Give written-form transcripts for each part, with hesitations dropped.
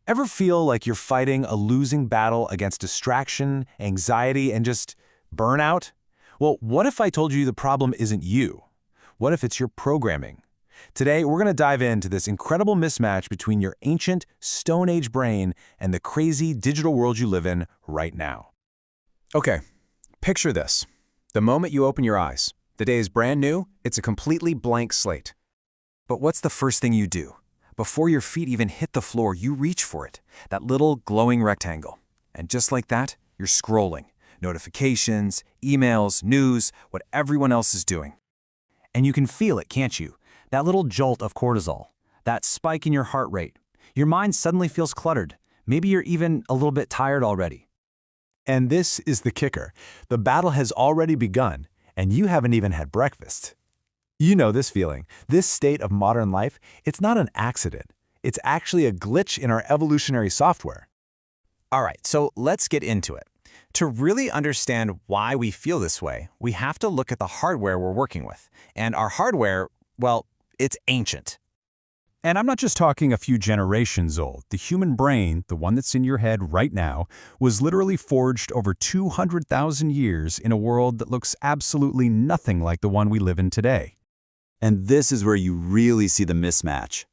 Ever feel like you're fighting a losing battle against distraction, anxiety, and just burnout? Well, what if I told you the problem isn't you? What if it's your programming? Today, we're going to dive into this incredible mismatch between your ancient, Stone Age brain and the crazy digital world you live in right now. Okay, picture this. The moment you open your eyes, the day is brand new, it's a completely blank slate. But what's the first thing you do? Before your feet even hit the floor, you reach for it, that little glowing rectangle. And just like that, you're scrolling. Notifications, emails, news, what everyone else is doing. And you can feel it, can't you? That little jolt of cortisol, that spike in your heart rate. Your mind suddenly feels cluttered. Maybe you're even a little bit tired already. And this is the kicker. The battle has already begun, and you haven't even had breakfast. You know this feeling. This state of modern life, it's not an accident. It's actually a glitch in our evolutionary software. All right, so let's get into it. To really understand why we feel this way, we have to look at the hardware we're working with. And our hardware, well, it's ancient. And I'm not just talking a few generations old. The human brain, the one that's in your head right now, was literally forged over 200,000 years in a world that looks absolutely nothing like the one we live in today. And this is where you really see the mismatch.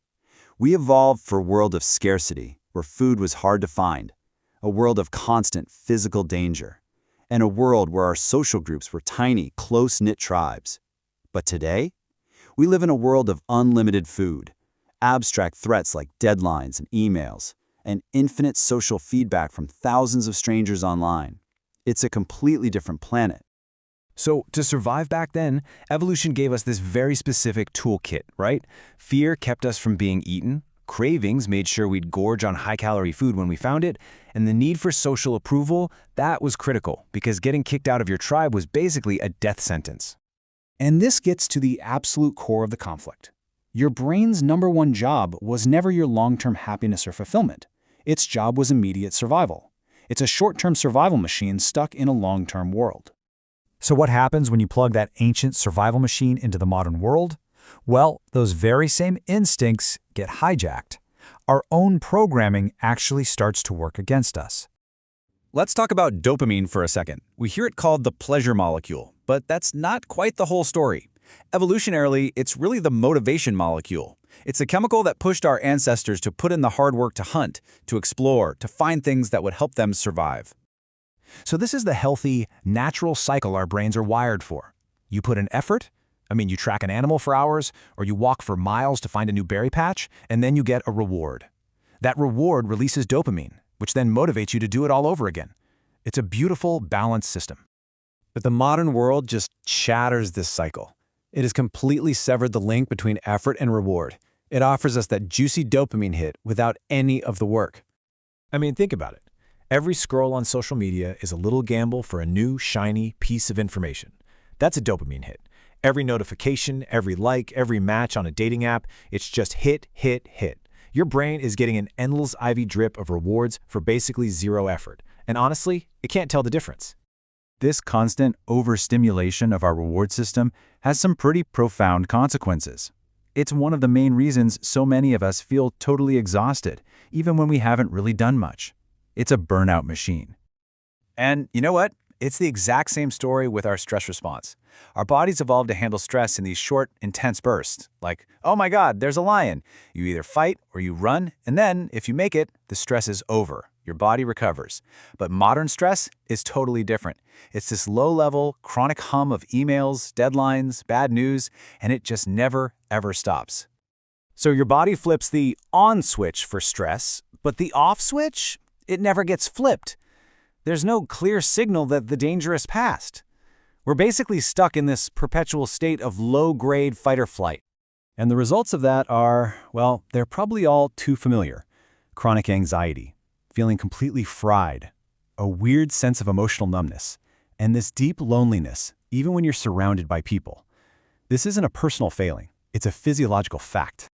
We evolved for a world of scarcity, where food was hard to find, a world of constant physical danger, and a world where our social groups were tiny, close-knit tribes. But today, we live in a world of unlimited food, abstract threats like deadlines and emails, and infinite social feedback from thousands of strangers online. It's a completely different planet. So to survive back then, evolution gave us this very specific toolkit, right? Fear kept us from being eaten, cravings made sure we'd gorge on high-calorie food when we found it, and the need for social approval, that was critical because getting kicked out of your tribe was basically a death sentence. And this gets to the absolute core of the conflict. Your brain's #1 job was never your long-term happiness or fulfillment. Its job was immediate survival. It's a short-term survival machine stuck in a long-term world. So what happens when you plug that ancient survival machine into the modern world? Well, those very same instincts get hijacked. Our own programming actually starts to work against us. Let's talk about dopamine for a second. We hear it called the pleasure molecule, but that's not quite the whole story. Evolutionarily, it's really the motivation molecule. It's a chemical that pushed our ancestors to put in the hard work to hunt, to explore, to find things that would help them survive. So this is the healthy, natural cycle our brains are wired for. You put in effort, you track an animal for hours, or you walk for miles to find a new berry patch, and then you get a reward. That reward releases dopamine, which then motivates you to do it all over again. It's a beautiful, balanced system. But the modern world just shatters this cycle. It has completely severed the link between effort and reward. It offers us that juicy dopamine hit without any of the work. Think about it. Every scroll on social media is a little gamble for a new, shiny piece of information. That's a dopamine hit. Every notification, every like, every match on a dating app, it's just hit, hit, hit. Your brain is getting an endless IV drip of rewards for basically zero effort. And honestly, it can't tell the difference. This constant overstimulation of our reward system has some pretty profound consequences. It's one of the main reasons so many of us feel totally exhausted, even when we haven't really done much. It's a burnout machine. And you know what? It's the exact same story with our stress response. Our bodies evolved to handle stress in these short, intense bursts. Like, oh my God, there's a lion. You either fight or you run, and then, if you make it, the stress is over. Your body recovers. But modern stress is totally different. It's this low-level, chronic hum of emails, deadlines, bad news, and it just never, ever stops. So your body flips the on switch for stress, but the off switch? It never gets flipped. There's no clear signal that the danger is past. We're basically stuck in this perpetual state of low-grade fight or flight. And the results of that are, well, they're probably all too familiar. Chronic anxiety, feeling completely fried, a weird sense of emotional numbness, and this deep loneliness, even when you're surrounded by people. This isn't a personal failing. It's a physiological fact.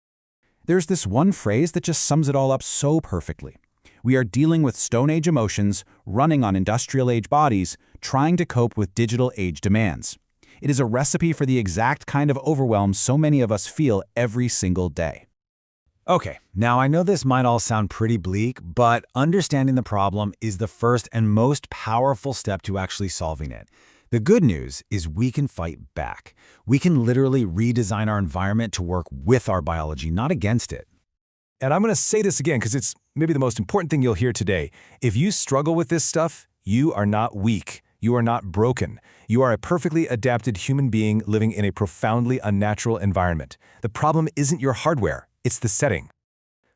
There's this one phrase that just sums it all up so perfectly. We are dealing with Stone Age emotions, running on industrial age bodies, trying to cope with digital age demands. It is a recipe for the exact kind of overwhelm so many of us feel every single day. Okay, now I know this might all sound pretty bleak, but understanding the problem is the first and most powerful step to actually solving it. The good news is we can fight back. We can literally redesign our environment to work with our biology, not against it. And I'm going to say this again because it's maybe the most important thing you'll hear today. If you struggle with this stuff, you are not weak. You are not broken. You are a perfectly adapted human being living in a profoundly unnatural environment. The problem isn't your hardware, it's the setting.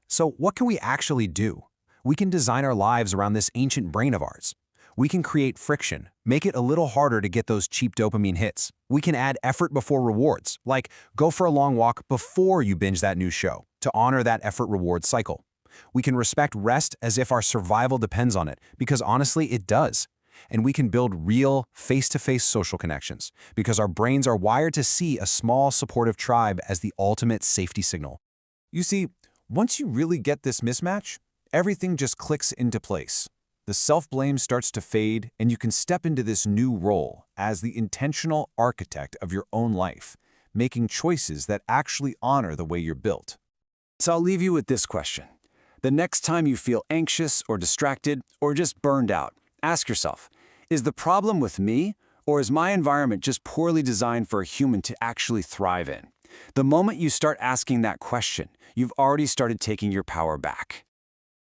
So what can we actually do? We can design our lives around this ancient brain of ours. We can create friction, make it a little harder to get those cheap dopamine hits. We can add effort before rewards, like go for a long walk before you binge that new show, to honor that effort-reward cycle. We can respect rest as if our survival depends on it, because honestly, it does. And we can build real, face-to-face social connections, because our brains are wired to see a small, supportive tribe as the ultimate safety signal. You see, once you really get this mismatch, everything just clicks into place. The self-blame starts to fade, and you can step into this new role as the intentional architect of your own life, making choices that actually honor the way you're built. So I'll leave you with this question. The next time you feel anxious or distracted or just burned out, ask yourself, is the problem with me, or is my environment just poorly designed for a human to actually thrive in? The moment you start asking that question, you've already started taking your power back.